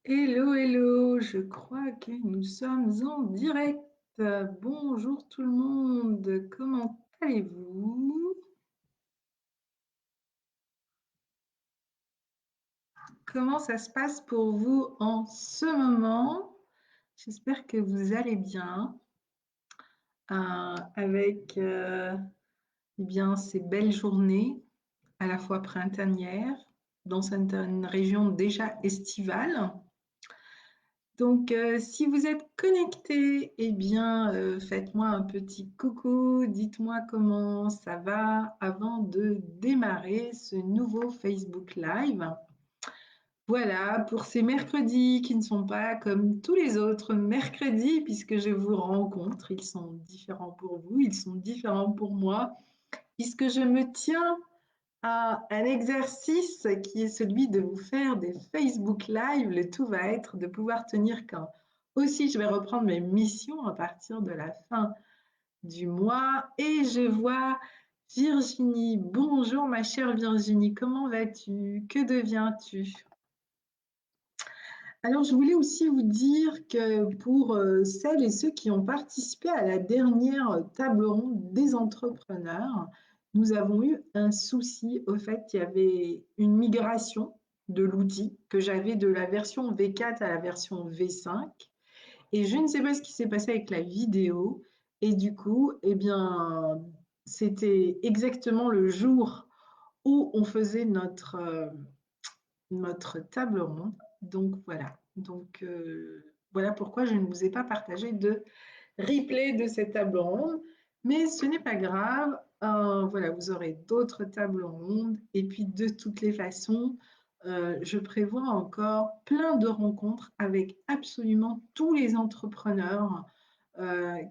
Hello, hello, je crois que nous sommes en direct. Bonjour tout le monde, comment allez-vous? Comment ça se passe pour vous en ce moment? J'espère que vous allez bien avec eh bien, ces belles journées à la fois printanières dans certaines régions déjà estivales. Donc, si vous êtes connecté, eh bien, faites-moi un petit coucou, dites-moi comment ça va avant de démarrer ce nouveau Facebook Live. Voilà, pour ces mercredis qui ne sont pas comme tous les autres mercredis, puisque je vous rencontre, ils sont différents pour vous, ils sont différents pour moi, puisque je me tiens à un exercice qui est celui de vous faire des Facebook Live. Le tout va être de pouvoir tenir quand aussi je vais reprendre mes missions à partir de la fin du mois. Et je vois Virginie. Bonjour ma chère Virginie, comment vas-tu? Que deviens-tu? Alors, je voulais aussi vous dire que pour celles et ceux qui ont participé à la dernière table ronde des entrepreneurs, nous avons eu un souci. Au fait, il y avait une migration de l'outil que j'avais de la version V4 à la version V5. Et je ne sais pas ce qui s'est passé avec la vidéo. Et du coup, eh bien, c'était exactement le jour où on faisait notre table ronde. Donc voilà. Donc voilà pourquoi je ne vous ai pas partagé de replay de cette table ronde. Mais ce n'est pas grave. Voilà, vous aurez d'autres tables rondes. Et puis de toutes les façons, je prévois encore plein de rencontres avec absolument tous les entrepreneurs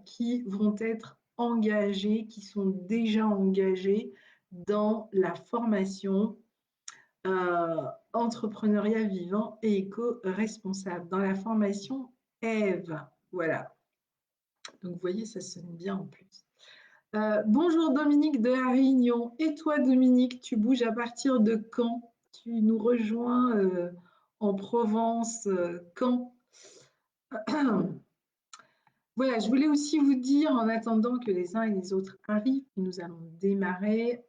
qui vont être engagés, qui sont déjà engagés dans la formation entrepreneuriat vivant et éco-responsable dans la formation Eve. Voilà. Donc, vous voyez, ça sonne bien en plus. Bonjour Dominique de La Réunion. Et toi, Dominique, tu bouges à partir de quand? Tu nous rejoins en Provence quand? Voilà, je voulais aussi vous dire, en attendant que les uns et les autres arrivent, nous allons démarrer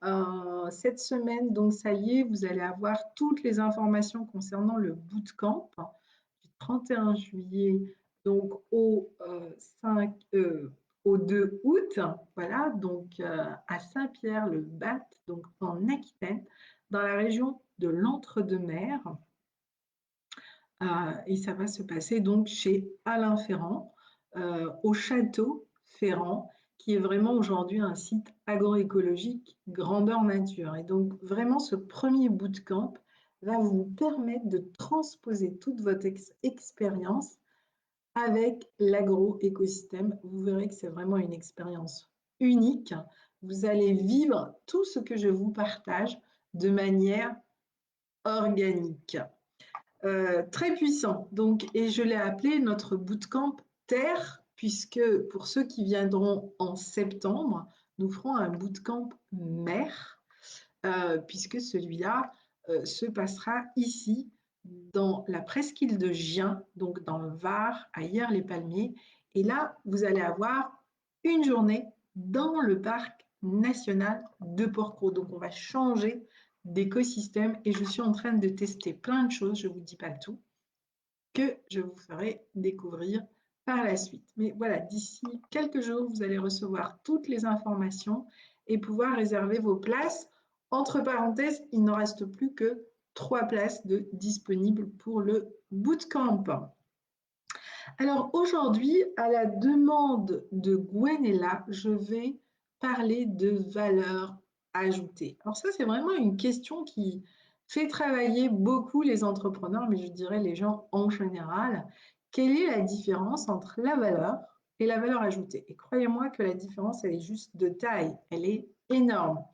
cette semaine. Donc, ça y est, vous allez avoir toutes les informations concernant le bootcamp du 31 juillet donc au 2 août. Voilà, donc à Saint-Pierre-le-Bat, donc en Aquitaine, dans la région de l'Entre-deux-Mers. Et ça va se passer donc chez Alain Ferrand, au château Ferrand, qui est vraiment aujourd'hui un site agroécologique grandeur nature. Et donc vraiment ce premier bootcamp va vous permettre de transposer toute votre expérience avec l'agroécosystème. Vous verrez que c'est vraiment une expérience unique. Vous allez vivre tout ce que je vous partage de manière organique. Très puissant. Donc, et je l'ai appelé notre bootcamp Terre, puisque pour ceux qui viendront en septembre, nous ferons un bootcamp mer, puisque celui-là se passera ici, dans la presqu'île de Gien, donc dans le Var, à Hyères-les-Palmiers. Et là, vous allez avoir une journée dans le parc national de Porquerolles. Donc, on va changer d'écosystème et je suis en train de tester plein de choses, je ne vous dis pas le tout, que je vous ferai découvrir par la suite. Mais voilà, d'ici quelques jours, vous allez recevoir toutes les informations et pouvoir réserver vos places. Entre parenthèses, il n'en reste plus que 3 places de disponibles pour le bootcamp. Alors aujourd'hui, à la demande de Gwenella, je vais parler de valeur ajoutée. Alors ça, c'est vraiment une question qui fait travailler beaucoup les entrepreneurs, mais je dirais les gens en général. Quelle est la différence entre la valeur et la valeur ajoutée? Et croyez-moi que la différence, elle est juste de taille, elle est énorme.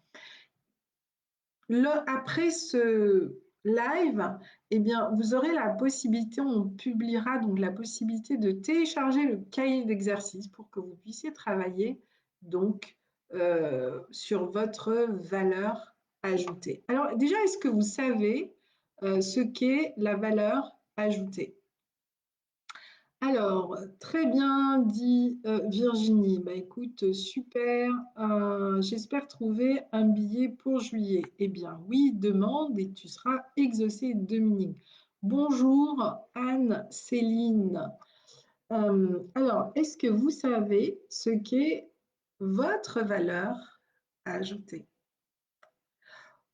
Après ce live, eh bien, vous aurez la possibilité, on publiera donc la possibilité de télécharger le cahier d'exercice pour que vous puissiez travailler donc sur votre valeur ajoutée. Alors déjà, est-ce que vous savez ce qu'est la valeur ajoutée? Alors, très bien dit Virginie. Bah, écoute, super. J'espère trouver un billet pour juillet. Eh bien, oui, demande et tu seras exaucé, Dominique. Bonjour, Anne-Céline. Alors, est-ce que vous savez ce qu'est votre valeur ajoutée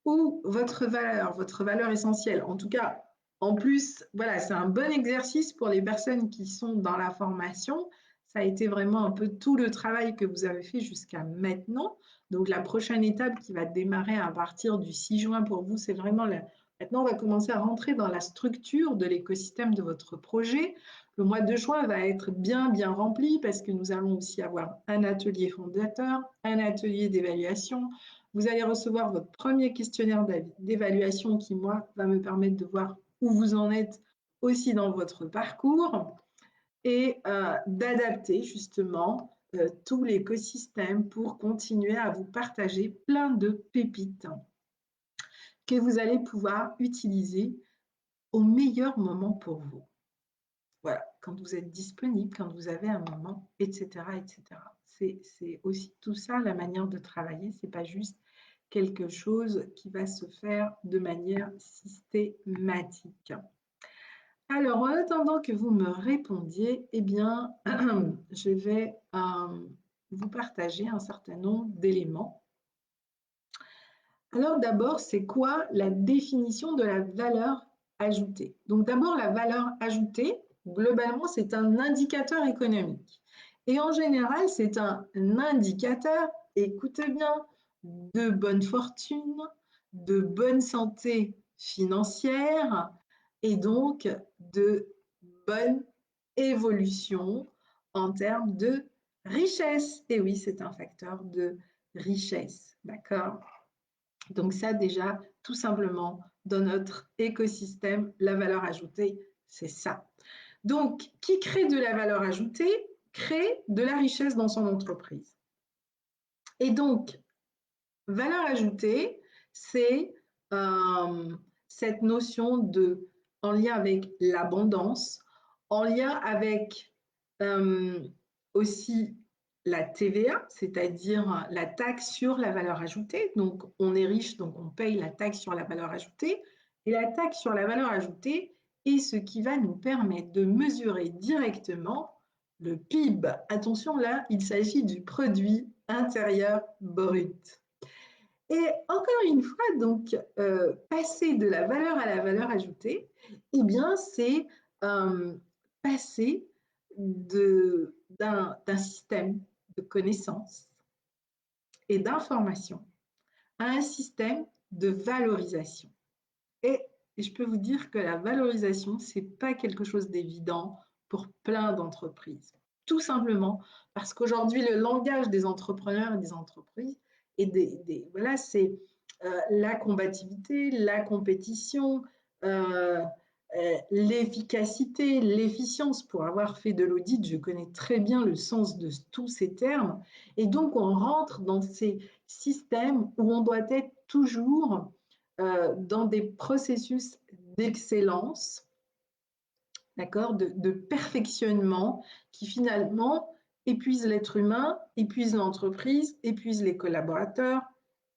ou votre valeur essentielle? En tout cas, en plus, voilà, c'est un bon exercice pour les personnes qui sont dans la formation. Ça a été vraiment un peu tout le travail que vous avez fait jusqu'à maintenant. Donc, la prochaine étape qui va démarrer à partir du 6 juin pour vous, c'est vraiment la... Maintenant, on va commencer à rentrer dans la structure de l'écosystème de votre projet. Le mois de juin va être bien, bien rempli parce que nous allons aussi avoir un atelier fondateur, un atelier d'évaluation. Vous allez recevoir votre premier questionnaire d'évaluation qui, moi, va me permettre de voir où vous en êtes aussi dans votre parcours et d'adapter justement tout l'écosystème pour continuer à vous partager plein de pépites que vous allez pouvoir utiliser au meilleur moment pour vous. Voilà, quand vous êtes disponible, quand vous avez un moment, etc., etc. C'est aussi tout ça la manière de travailler. C'est pas juste quelque chose qui va se faire de manière systématique. Alors, en attendant que vous me répondiez, eh bien, je vais vous partager un certain nombre d'éléments. Alors, d'abord, c'est quoi la définition de la valeur ajoutée? Donc, d'abord, la valeur ajoutée, globalement, c'est un indicateur économique. Et en général, c'est un indicateur, écoutez bien, de bonne fortune, de bonne santé financière et donc de bonne évolution en termes de richesse. Et oui, c'est un facteur de richesse, d'accord? Donc ça, déjà, tout simplement, dans notre écosystème, la valeur ajoutée, c'est ça. Donc, qui crée de la valeur ajoutée, crée de la richesse dans son entreprise. Et donc, valeur ajoutée, c'est cette notion de, en lien avec l'abondance, en lien avec aussi la TVA, c'est-à-dire la taxe sur la valeur ajoutée. Donc, on est riche, donc on paye la taxe sur la valeur ajoutée. Et la taxe sur la valeur ajoutée est ce qui va nous permettre de mesurer directement le PIB. Attention, là, il s'agit du produit intérieur brut. Et encore une fois, donc, passer de la valeur à la valeur ajoutée, eh bien, c'est passer d'un système de connaissances et d'informations à un système de valorisation. Et je peux vous dire que la valorisation, ce n'est pas quelque chose d'évident pour plein d'entreprises. Tout simplement parce qu'aujourd'hui, le langage des entrepreneurs et des entreprises, et voilà, c'est la combativité, la compétition, l'efficacité, l'efficience. Pour avoir fait de l'audit, je connais très bien le sens de tous ces termes. Et donc, on rentre dans ces systèmes où on doit être toujours dans des processus d'excellence, d'accord, de perfectionnement qui finalement épuisent l'être humain, épuisent l'entreprise, épuisent les collaborateurs,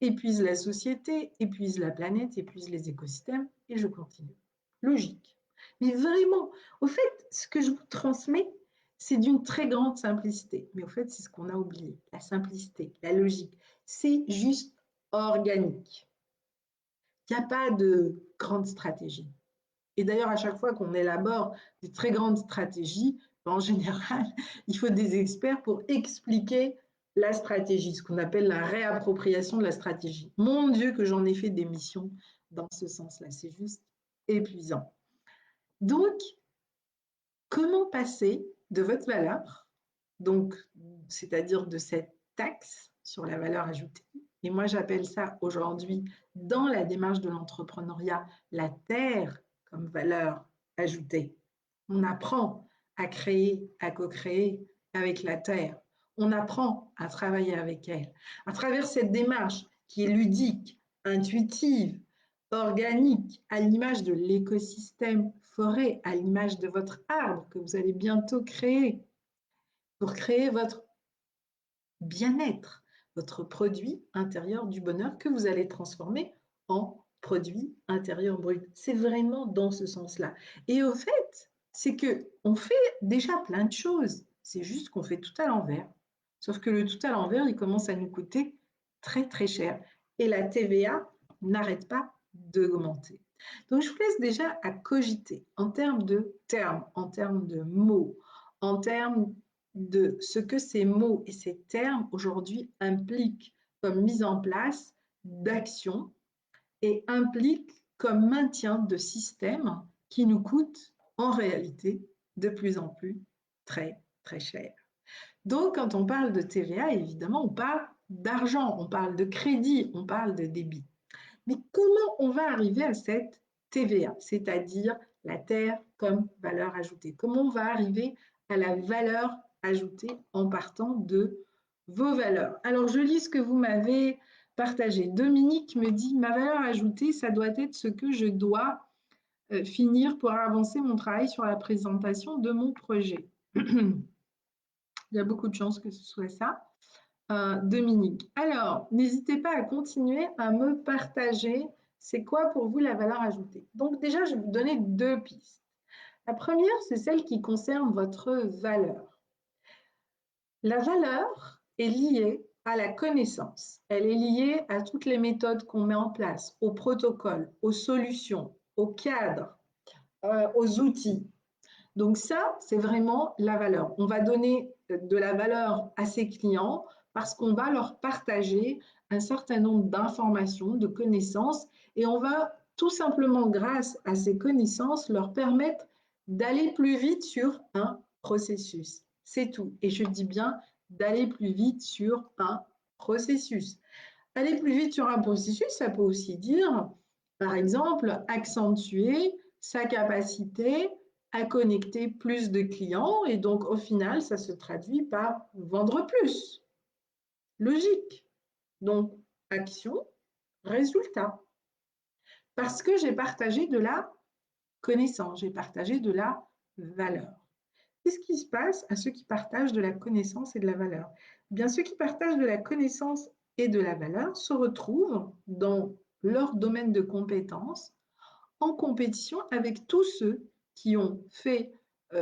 épuisent la société, épuisent la planète, épuisent les écosystèmes, et je continue. Logique. Mais vraiment, au fait, ce que je vous transmets, c'est d'une très grande simplicité. Mais au fait, c'est ce qu'on a oublié, la simplicité, la logique. C'est juste organique. Il n'y a pas de grande stratégie. Et d'ailleurs, à chaque fois qu'on élabore des très grandes stratégies, en général, il faut des experts pour expliquer la stratégie, ce qu'on appelle la réappropriation de la stratégie. Mon Dieu, que j'en ai fait des missions dans ce sens-là. C'est juste épuisant. Donc, comment passer de votre valeur, donc, c'est-à-dire de cette taxe sur la valeur ajoutée, et moi j'appelle ça aujourd'hui, dans la démarche de l'entrepreneuriat, la terre comme valeur ajoutée. On apprend à créer, à co-créer avec la terre. On apprend à travailler avec elle. À travers cette démarche qui est ludique, intuitive, organique, à l'image de l'écosystème forêt, à l'image de votre arbre que vous allez bientôt créer pour créer votre bien-être, votre produit intérieur du bonheur que vous allez transformer en produit intérieur brut. C'est vraiment dans ce sens-là. Et au fait, c'est qu'on fait déjà plein de choses. C'est juste qu'on fait tout à l'envers. Sauf que le tout à l'envers, il commence à nous coûter très très cher. Et la TVA n'arrête pas d'augmenter. Donc je vous laisse déjà à cogiter en termes, en termes de mots, en termes de ce que ces mots et ces termes aujourd'hui impliquent comme mise en place d'actions et impliquent comme maintien de systèmes qui nous coûtent en réalité de plus en plus très très cher. Donc quand on parle de TVA, évidemment, on parle d'argent, on parle de crédit, on parle de débit. Mais comment on va arriver à cette TVA, c'est-à-dire la terre comme valeur ajoutée? Comment on va arriver à la valeur ajoutée en partant de vos valeurs? Alors, je lis ce que vous m'avez partagé. Dominique me dit, ma valeur ajoutée, ça doit être ce que je dois finir pour avancer mon travail sur la présentation de mon projet. Il y a beaucoup de chances que ce soit ça. Dominique. Alors, n'hésitez pas à continuer à me partager c'est quoi pour vous la valeur ajoutée. Donc déjà, je vais vous donner deux pistes. La première, c'est celle qui concerne votre valeur. La valeur est liée à la connaissance. Elle est liée à toutes les méthodes qu'on met en place, aux protocoles, aux solutions, aux cadres, aux outils. Donc ça, c'est vraiment la valeur. On va donner de la valeur à ses clients parce qu'on va leur partager un certain nombre d'informations, de connaissances, et on va tout simplement, grâce à ces connaissances, leur permettre d'aller plus vite sur un processus. C'est tout. Et je dis bien d'aller plus vite sur un processus. Aller plus vite sur un processus, ça peut aussi dire, par exemple, accentuer sa capacité à connecter plus de clients et donc au final, ça se traduit par vendre plus. Logique. Donc, action, résultat. Parce que j'ai partagé de la connaissance, j'ai partagé de la valeur. Qu'est-ce qui se passe à ceux qui partagent de la connaissance et de la valeur? Bien, ceux qui partagent de la connaissance et de la valeur se retrouvent dans leur domaine de compétences en compétition avec tous ceux qui ont fait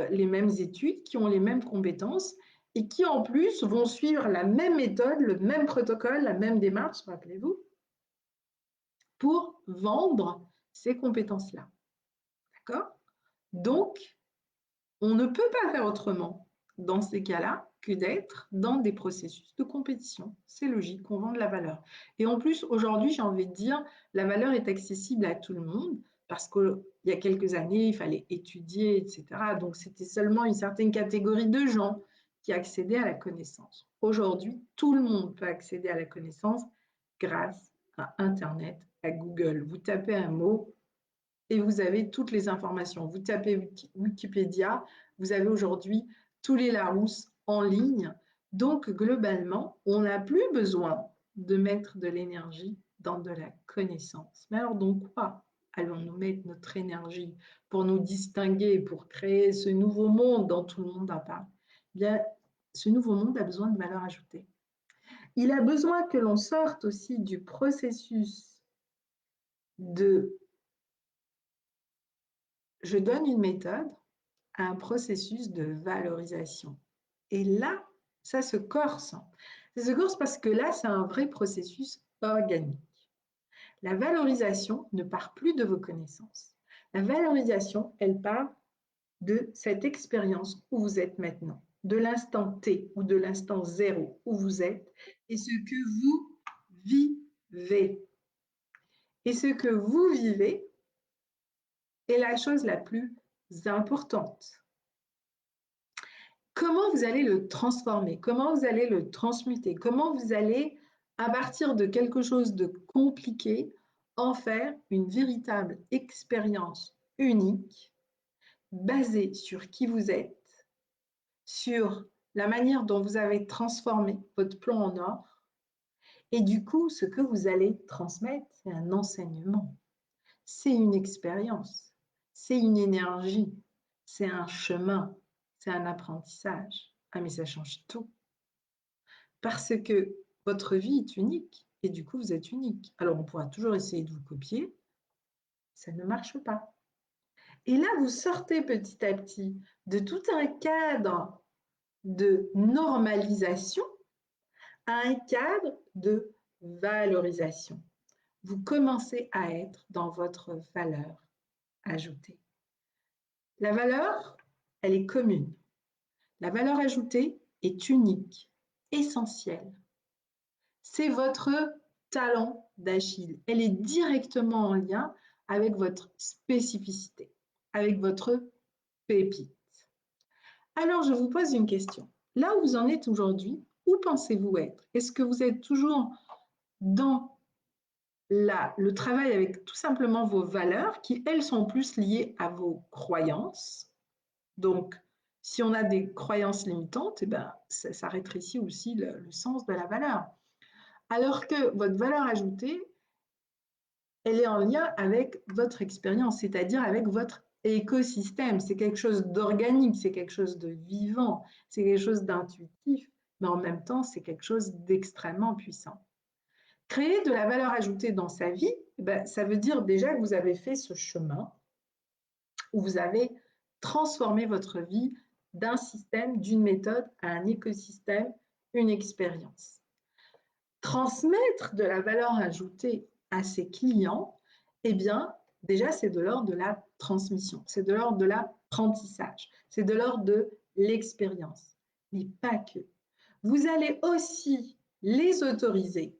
les mêmes études, qui ont les mêmes compétences et qui en plus vont suivre la même méthode, le même protocole, la même démarche, rappelez-vous, pour vendre ces compétences-là. D'accord? Donc, on ne peut pas faire autrement dans ces cas-là que d'être dans des processus de compétition. C'est logique, on vend de la valeur. Et en plus, aujourd'hui, j'ai envie de dire, la valeur est accessible à tout le monde parce qu'il y a quelques années, il fallait étudier, etc. Donc, c'était seulement une certaine catégorie de gens qui accédaient à la connaissance. Aujourd'hui, tout le monde peut accéder à la connaissance grâce à Internet, à Google. Vous tapez un mot, et vous avez toutes les informations. Vous tapez Wikipédia, vous avez aujourd'hui tous les Larousse en ligne. Donc, globalement, on n'a plus besoin de mettre de l'énergie dans de la connaissance. Mais alors, donc quoi allons-nous mettre notre énergie pour nous distinguer, pour créer ce nouveau monde dont tout le monde en parle? Bien, ce nouveau monde a besoin de valeur ajoutée. Il a besoin que l'on sorte aussi du processus de je donne une méthode à un processus de valorisation. Et là, ça se corse. Ça se corse parce que là, c'est un vrai processus organique. La valorisation ne part plus de vos connaissances. La valorisation, elle part de cette expérience où vous êtes maintenant, de l'instant T ou de l'instant zéro où vous êtes et ce que vous vivez. Et ce que vous vivez est la chose la plus importante. Comment vous allez le transformer? Comment vous allez le transmuter? Comment vous allez, à partir de quelque chose de compliqué, en faire une véritable expérience unique, basée sur qui vous êtes, sur la manière dont vous avez transformé votre plan en or, et du coup, ce que vous allez transmettre, c'est un enseignement. c'est une expérience, c'est une énergie, c'est un chemin, c'est un apprentissage. Ah, mais ça change tout. Parce que votre vie est unique et du coup, vous êtes unique. Alors, on pourra toujours essayer de vous copier, ça ne marche pas. Et là, vous sortez petit à petit de tout un cadre de normalisation à un cadre de valorisation. Vous commencez à être dans votre valeur ajoutée. La valeur, elle est commune. La valeur ajoutée est unique, essentielle. C'est votre talent d'Achille. Elle est directement en lien avec votre spécificité, avec votre pépite. Alors, je vous pose une question. Là où vous en êtes aujourd'hui, où pensez-vous être? Est-ce que vous êtes toujours dans le travail avec tout simplement vos valeurs qui, elles, sont plus liées à vos croyances? Donc, si on a des croyances limitantes, eh ben, ça rétrécit aussi le sens de la valeur. Alors que votre valeur ajoutée, elle est en lien avec votre expérience, c'est-à-dire avec votre écosystème. C'est quelque chose d'organique, c'est quelque chose de vivant, c'est quelque chose d'intuitif, mais en même temps, c'est quelque chose d'extrêmement puissant. Créer de la valeur ajoutée dans sa vie, ben, ça veut dire déjà que vous avez fait ce chemin où vous avez transformé votre vie d'un système, d'une méthode à un écosystème, une expérience. Transmettre de la valeur ajoutée à ses clients, eh bien, déjà, c'est de l'ordre de la transmission, c'est de l'ordre de l'apprentissage, c'est de l'ordre de l'expérience, mais pas que. Vous allez aussi les autoriser,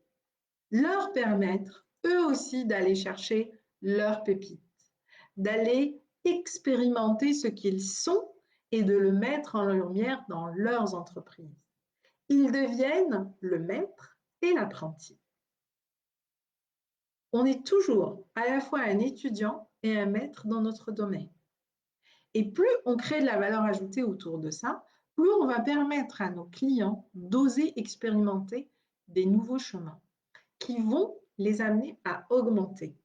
leur permettre, eux aussi, d'aller chercher leurs pépites, d'aller expérimenter ce qu'ils sont et de le mettre en lumière dans leurs entreprises. Ils deviennent le maître et l'apprenti. On est toujours à la fois un étudiant et un maître dans notre domaine. Et plus on crée de la valeur ajoutée autour de ça, plus on va permettre à nos clients d'oser expérimenter des nouveaux chemins qui vont les amener à augmenter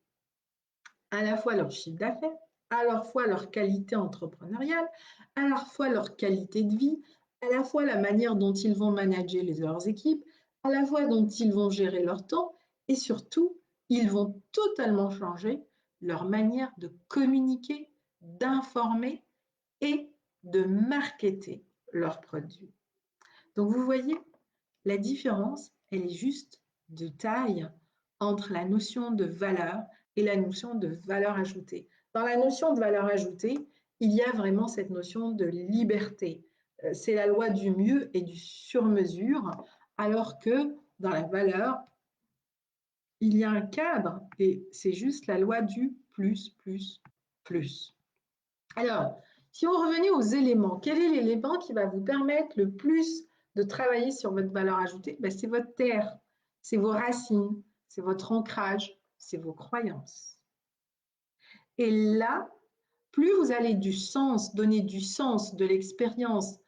à la fois leur chiffre d'affaires, à la fois leur qualité entrepreneuriale, à la fois leur qualité de vie, à la fois la manière dont ils vont manager leurs équipes, à la fois dont ils vont gérer leur temps et surtout, ils vont totalement changer leur manière de communiquer, d'informer et de marketer leurs produits. Donc vous voyez, la différence, elle est juste de taille entre la notion de valeur et la notion de valeur ajoutée. Dans la notion de valeur ajoutée, il y a vraiment cette notion de liberté. C'est la loi du mieux et du sur-mesure, alors que dans la valeur, il y a un cadre et c'est juste la loi du plus, plus, plus. Alors, si on revenait aux éléments, quel est l'élément qui va vous permettre le plus de travailler sur votre valeur ajoutée? Ben, c'est votre terre, c'est vos racines, c'est votre ancrage, c'est vos croyances. Et là, plus vous allez du sens, donner du sens, de l'expérience,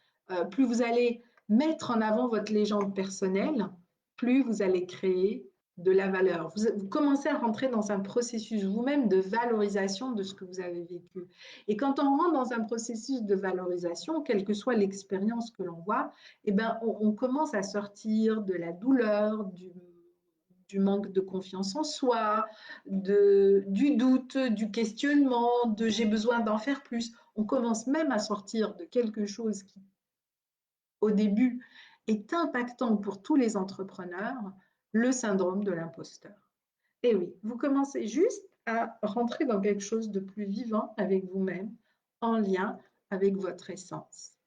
plus vous allez mettre en avant votre légende personnelle, plus vous allez créer de la valeur. Vous commencez à rentrer dans un processus vous-même de valorisation de ce que vous avez vécu. Et quand on rentre dans un processus de valorisation, quelle que soit l'expérience que l'on voit, eh ben, on commence à sortir de la douleur, du manque de confiance en soi, du doute, du questionnement, de j'ai besoin d'en faire plus. On commence même à sortir de quelque chose qui, au début, est impactant pour tous les entrepreneurs, le syndrome de l'imposteur. Et oui, vous commencez juste à rentrer dans quelque chose de plus vivant avec vous-même, en lien avec votre essence.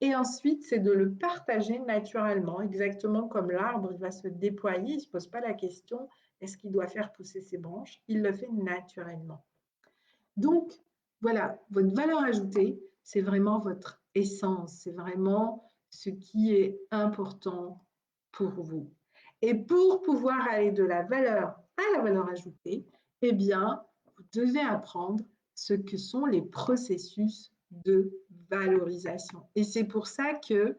Et ensuite, c'est de le partager naturellement, exactement comme l'arbre, il va se déployer, il ne se pose pas la question, est-ce qu'il doit faire pousser ses branches? Il le fait naturellement. Donc, voilà, votre valeur ajoutée, c'est vraiment votre essence, c'est vraiment ce qui est important pour vous. Et pour pouvoir aller de la valeur à la valeur ajoutée, eh bien, vous devez apprendre ce que sont les processus de valorisation. Et c'est pour ça que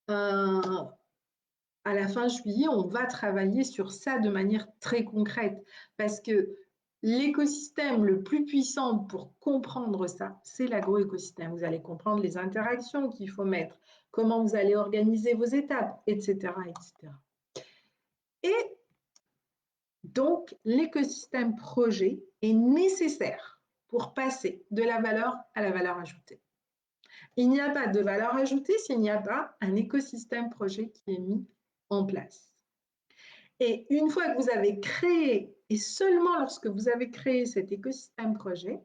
à la fin juillet, on va travailler sur ça de manière très concrète parce que L'écosystème le plus puissant pour comprendre ça, c'est l'agroécosystème. Vous allez comprendre les interactions qu'il faut mettre, comment vous allez organiser vos étapes, etc., etc. Et donc, l'écosystème projet est nécessaire pour passer de la valeur à la valeur ajoutée. Il n'y a pas de valeur ajoutée s'il n'y a pas un écosystème projet qui est mis en place. Et une fois que vous avez créé, et seulement lorsque vous avez créé cet écosystème projet,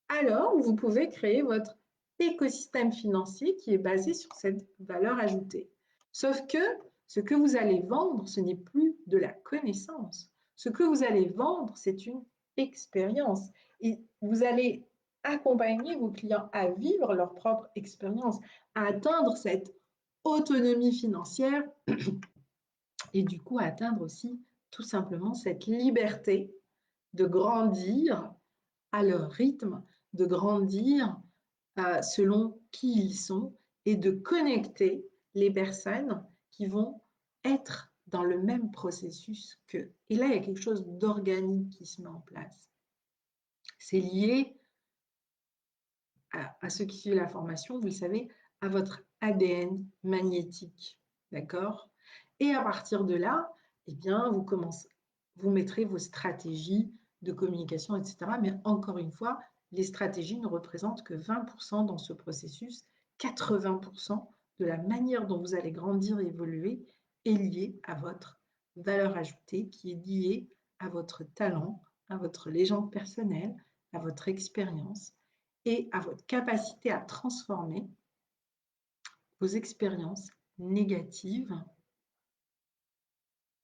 alors vous pouvez créer votre écosystème financier qui est basé sur cette valeur ajoutée. Sauf que ce que vous allez vendre, ce n'est plus de la connaissance. Ce que vous allez vendre, c'est une expérience. Et vous allez accompagner vos clients à vivre leur propre expérience, à atteindre cette autonomie financière et du coup à atteindre aussi tout simplement cette liberté de grandir à leur rythme, de grandir selon qui ils sont et de connecter les personnes qui vont être dans le même processus qu'eux. Et là, il y a quelque chose d'organique qui se met en place. C'est lié à ceux qui suivent la formation, vous le savez, à votre ADN magnétique. D'accord? Et à partir de là, eh bien, vous mettrez vos stratégies de communication, etc. Mais encore une fois, les stratégies ne représentent que 20% dans ce processus. 80% de la manière dont vous allez grandir et évoluer est liée à votre valeur ajoutée, qui est liée à votre talent, à votre légende personnelle, à votre expérience et à votre capacité à transformer vos expériences négatives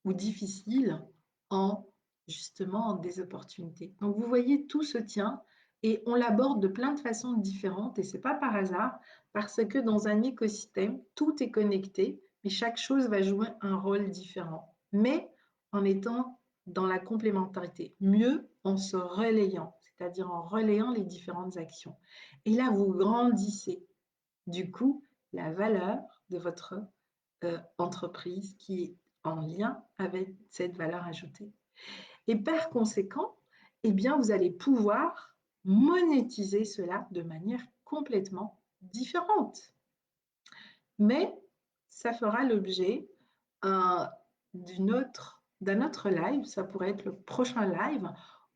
ou difficiles en justement des opportunités. Donc vous voyez, tout se tient et on l'aborde de plein de façons différentes et ce n'est pas par hasard parce que dans un écosystème, tout est connecté mais chaque chose va jouer un rôle différent. Mais en étant dans la complémentarité, mieux en se relayant, c'est-à-dire en relayant les différentes actions. Et là, vous grandissez du coup la valeur de votre entreprise qui est en lien avec cette valeur ajoutée. Et par conséquent, eh bien, vous allez pouvoir monétiser cela de manière complètement différente. Mais ça fera l'objet d'un autre live, ça pourrait être le prochain live,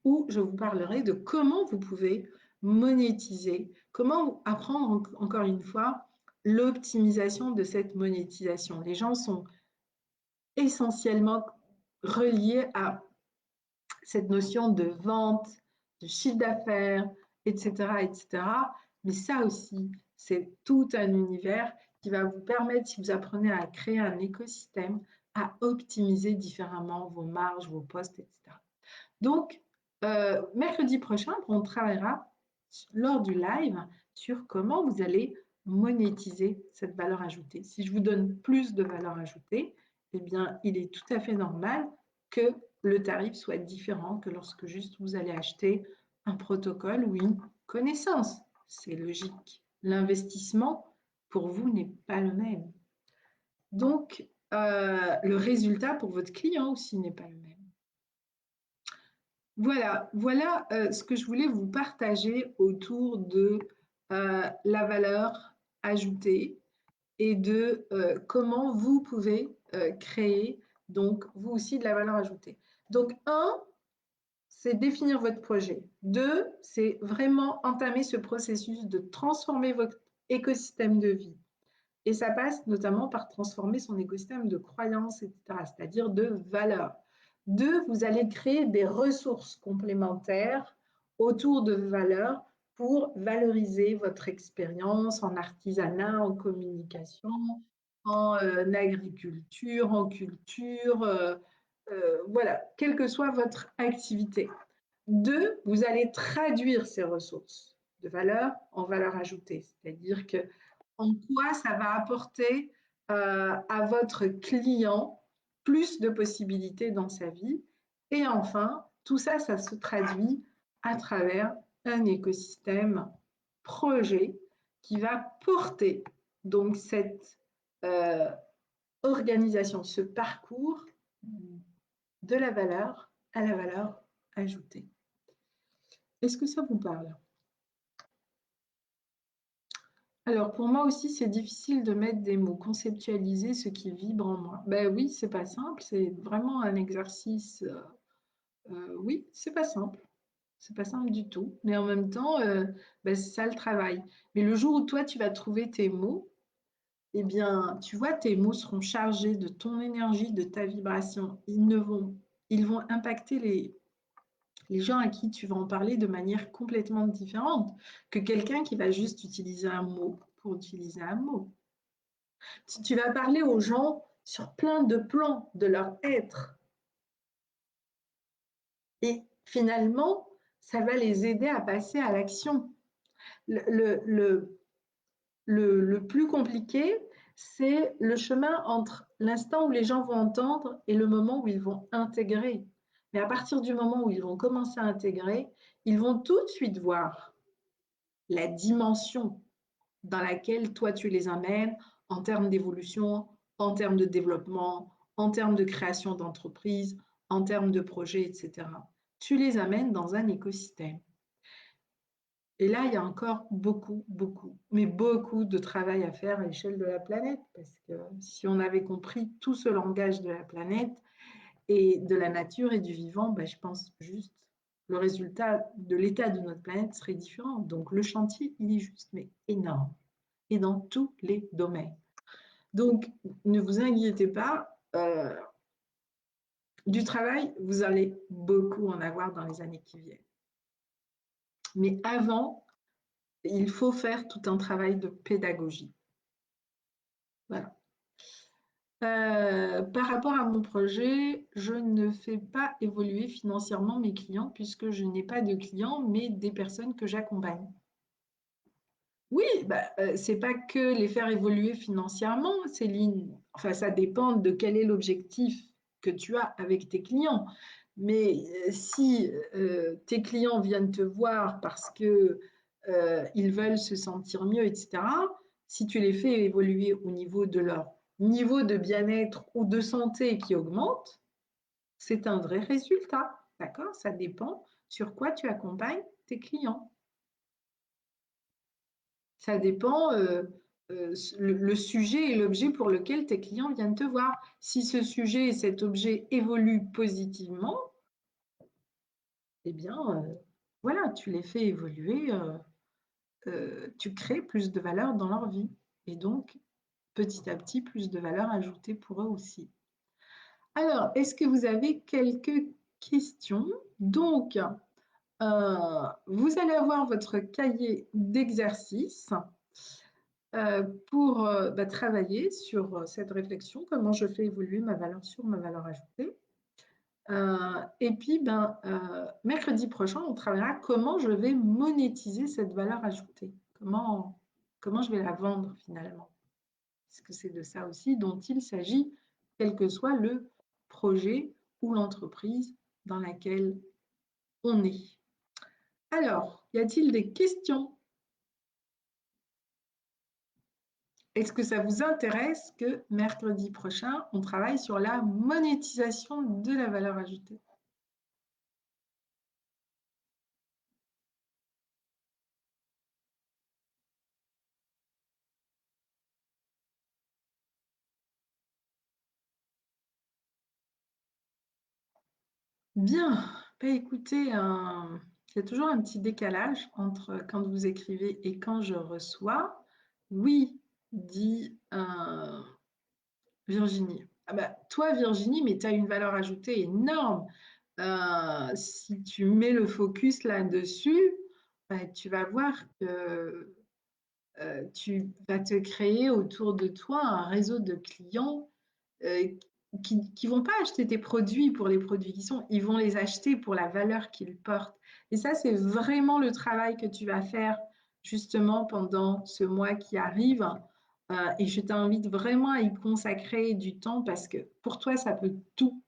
où je vous parlerai de comment vous pouvez monétiser, comment apprendre encore une fois l'optimisation de cette monétisation. Les gens sont essentiellement reliés à cette notion de vente, de chiffre d'affaires, etc., etc. Mais ça aussi, c'est tout un univers qui va vous permettre, si vous apprenez à créer un écosystème, à optimiser différemment vos marges, vos postes, etc. Donc, mercredi prochain, on travaillera lors du live sur comment vous allez monétiser cette valeur ajoutée. Si je vous donne plus de valeur ajoutée, eh bien, il est tout à fait normal que le tarif soit différent que lorsque juste vous allez acheter un protocole ou une connaissance. C'est logique. L'investissement, pour vous, n'est pas le même. Donc, le résultat pour votre client aussi n'est pas le même. Voilà ce que je voulais vous partager autour de la valeur ajoutée et de comment vous pouvez créer donc vous aussi de la valeur ajoutée. Donc, c'est définir votre projet. 2, c'est vraiment entamer ce processus de transformer votre écosystème de vie. Et ça passe notamment par transformer son écosystème de croyances, etc., c'est-à-dire de valeurs. 2, vous allez créer des ressources complémentaires autour de valeurs pour valoriser votre expérience en artisanat, en communication, en agriculture, en culture, voilà, quelle que soit votre activité. 2, vous allez traduire ces ressources de valeur en valeur ajoutée, c'est-à-dire que en quoi ça va apporter à votre client plus de possibilités dans sa vie. Et enfin, tout ça, ça se traduit à travers un écosystème projet qui va porter donc cette organisation, ce parcours de la valeur à la valeur ajoutée. Est-ce que ça vous parle? Alors, pour moi aussi, c'est difficile de mettre des mots, conceptualiser ce qui vibre en moi. Ben oui, c'est pas simple, c'est vraiment un exercice. Oui, c'est pas simple. C'est pas simple du tout. Mais en même temps, ben, c'est ça le travail. Mais le jour où toi, tu vas trouver tes mots, eh bien, tu vois, tes mots seront chargés de ton énergie, de ta vibration. Ils vont impacter les gens à qui tu vas en parler de manière complètement différente que quelqu'un qui va juste utiliser un mot pour utiliser un mot. Si tu vas parler aux gens sur plein de plans de leur être, et finalement, ça va les aider à passer à l'action. Le, le, le, le plus compliqué, c'est le chemin entre l'instant où les gens vont entendre et le moment où ils vont intégrer. Mais à partir du moment où ils vont commencer à intégrer, ils vont tout de suite voir la dimension dans laquelle toi tu les amènes en termes d'évolution, en termes de développement, en termes de création d'entreprise, en termes de projets, etc. Tu les amènes dans un écosystème. Et là, il y a encore beaucoup, beaucoup, mais beaucoup de travail à faire à l'échelle de la planète, parce que si on avait compris tout ce langage de la planète et de la nature et du vivant, ben, je pense juste le résultat de l'état de notre planète serait différent. Donc le chantier, il est juste, mais énorme, et dans tous les domaines. Donc, ne vous inquiétez pas, du travail, vous allez beaucoup en avoir dans les années qui viennent. Mais avant, il faut faire tout un travail de pédagogie. Voilà. Par rapport à mon projet, je ne fais pas évoluer financièrement mes clients puisque je n'ai pas de clients, mais des personnes que j'accompagne. Oui, bah, c'est pas que les faire évoluer financièrement, Céline. Enfin, ça dépend de quel est l'objectif que tu as avec tes clients. Mais si tes clients viennent te voir parce que ils veulent se sentir mieux, etc., si tu les fais évoluer au niveau de leur niveau de bien-être ou de santé qui augmente, c'est un vrai résultat. D'accord? Ça dépend sur quoi tu accompagnes tes clients. Ça dépend le sujet et l'objet pour lequel tes clients viennent te voir. Si ce sujet et cet objet évoluent positivement, eh bien, voilà, tu les fais évoluer, tu crées plus de valeur dans leur vie. Et donc, petit à petit, plus de valeur ajoutée pour eux aussi. Alors, est-ce que vous avez quelques questions? Donc, vous allez avoir votre cahier d'exercices pour bah, travailler sur cette réflexion, comment je fais évoluer ma valeur sûre, ma valeur ajoutée. Et puis, ben, mercredi prochain, on travaillera comment je vais monétiser cette valeur ajoutée, comment je vais la vendre finalement. Parce que c'est de ça aussi dont il s'agit, quel que soit le projet ou l'entreprise dans laquelle on est. Alors, y a-t-il des questions? Est-ce que ça vous intéresse que mercredi prochain, on travaille sur la monétisation de la valeur ajoutée? Bien, bah, écoutez, il y a toujours un petit décalage entre quand vous écrivez et quand je reçois. Oui, dit Virginie. Ah bah, toi, Virginie, mais tu as une valeur ajoutée énorme. Si tu mets le focus là-dessus, bah, tu vas voir que tu vas te créer autour de toi un réseau de clients euh, qui ne vont pas acheter tes produits pour les produits qui sont, ils vont les acheter pour la valeur qu'ils portent. Et ça, c'est vraiment le travail que tu vas faire justement pendant ce mois qui arrive. Et je t'invite vraiment à y consacrer du temps parce que pour toi, ça peut tout,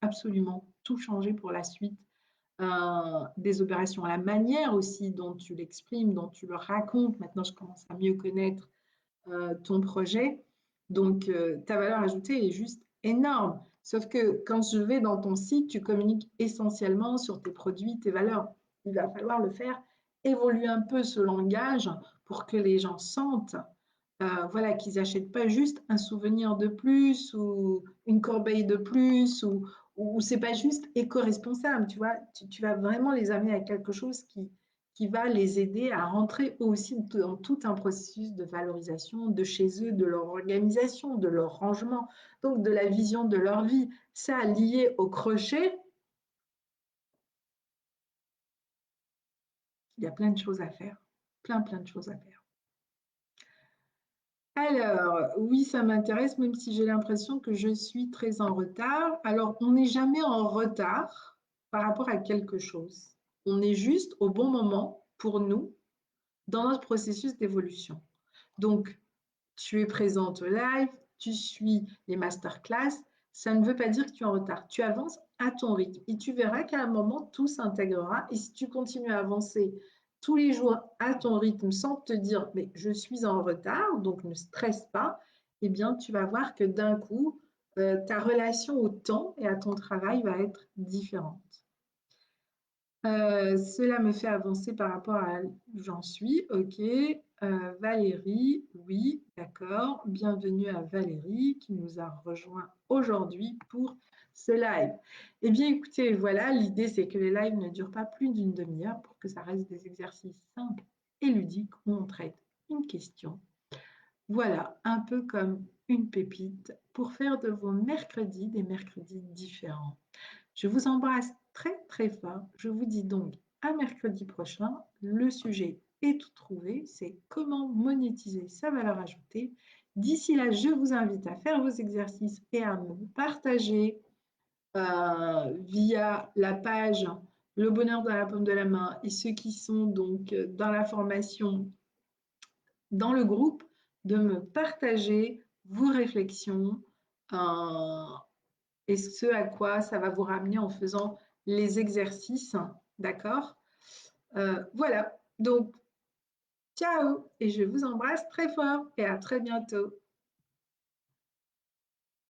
absolument tout changer pour la suite des opérations. La manière aussi dont tu l'exprimes, dont tu le racontes, maintenant je commence à mieux connaître ton projet. Donc, ta valeur ajoutée est juste énorme. Sauf que quand je vais dans ton site, tu communiques essentiellement sur tes produits, tes valeurs. il va falloir le faire évoluer un peu ce langage pour que les gens sentent voilà, qu'ils n'achètent pas juste un souvenir de plus ou une corbeille de plus ou c'est pas juste éco-responsable, tu vois, tu vas vraiment les amener à quelque chose qui va les aider à rentrer aussi dans tout un processus de valorisation de chez eux, de leur organisation, de leur rangement, donc de la vision de leur vie. Ça lié au crochet, il y a plein de choses à faire, plein de choses à faire. Alors, oui, ça m'intéresse, même si j'ai l'impression que je suis très en retard. Alors, on n'est jamais en retard par rapport à quelque chose. On est juste au bon moment pour nous dans notre processus d'évolution. Donc, tu es présente au live, tu suis les masterclass, ça ne veut pas dire que tu es en retard. Tu avances à ton rythme et tu verras qu'à un moment, tout s'intégrera. Et si tu continues à avancer tous les jours à ton rythme sans te dire, mais je suis en retard, donc ne stresse pas, eh bien, tu vas voir que d'un coup, ta relation au temps et à ton travail va être différente. Cela me fait avancer par rapport à où j'en suis. Ok. Valérie, oui, d'accord. Bienvenue à Valérie qui nous a rejoint aujourd'hui pour ce live. Eh bien, écoutez, voilà, l'idée c'est que les lives ne durent pas plus d'une demi-heure pour que ça reste des exercices simples et ludiques où on traite une question. Voilà, un peu comme une pépite pour faire de vos mercredis des mercredis différents. Je vous embrasse très très fort. Je vous dis donc à mercredi prochain. Le sujet est tout trouvé, c'est comment monétiser sa valeur ajoutée. D'ici là, je vous invite à faire vos exercices et à me partager via la page Le bonheur dans la paume de la main et ceux qui sont donc dans la formation, dans le groupe, de me partager vos réflexions, euh, et ce à quoi ça va vous ramener en faisant les exercices. D'accord. Voilà. Donc, ciao et je vous embrasse très fort et à très bientôt.